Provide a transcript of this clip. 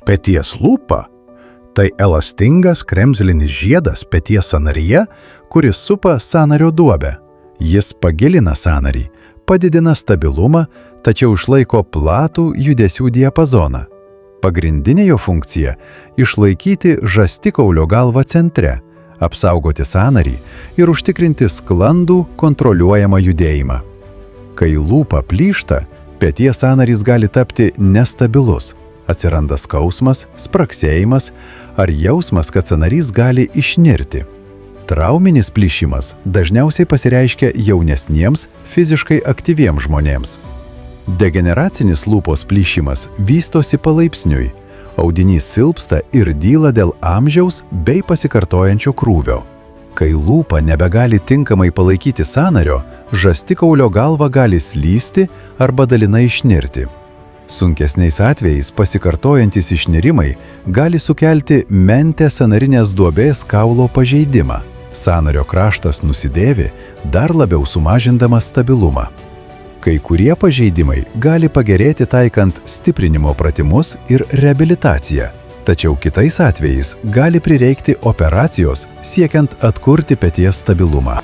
Peties lūpa – tai elastingas kremzlinis žiedas peties sąnaryje, kuris supa sąnario duobę. Jis pagilina sąnarį, padidina stabilumą, tačiau išlaiko platų judesių diapazoną. Pagrindinė jo funkcija – išlaikyti žastikaulio galvą centre, apsaugoti sąnarį ir užtikrinti sklandų, kontroliuojamą judėjimą. Kai lūpa plyšta, peties sąnarys gali tapti nestabilus. Atsiranda skausmas, spragsėjimas ar jausmas, kad sąnarys gali išnirti. Trauminis plyšimas dažniausiai pasireiškia jaunesniems, fiziškai aktyviems žmonėms. Degeneracinis lūpos plyšimas vystosi palaipsniui. Audinys silpsta ir dyla dėl amžiaus bei pasikartojančio krūvio. Kai lūpa nebegali tinkamai palaikyti sąnario, žastikaulio galva gali slysti arba dalinai išnirti. Sunkesniais atvejais pasikartojantys išnirimai gali sukelti mentės sąnarinės duobės kaulo pažeidimą. Sąnario kraštas nusidėvi, dar labiau sumažindamas stabilumą. Kai kurie pažeidimai gali pagerėti taikant stiprinimo pratimus ir reabilitaciją, tačiau kitais atvejais gali prireikti operacijos siekiant atkurti peties stabilumą.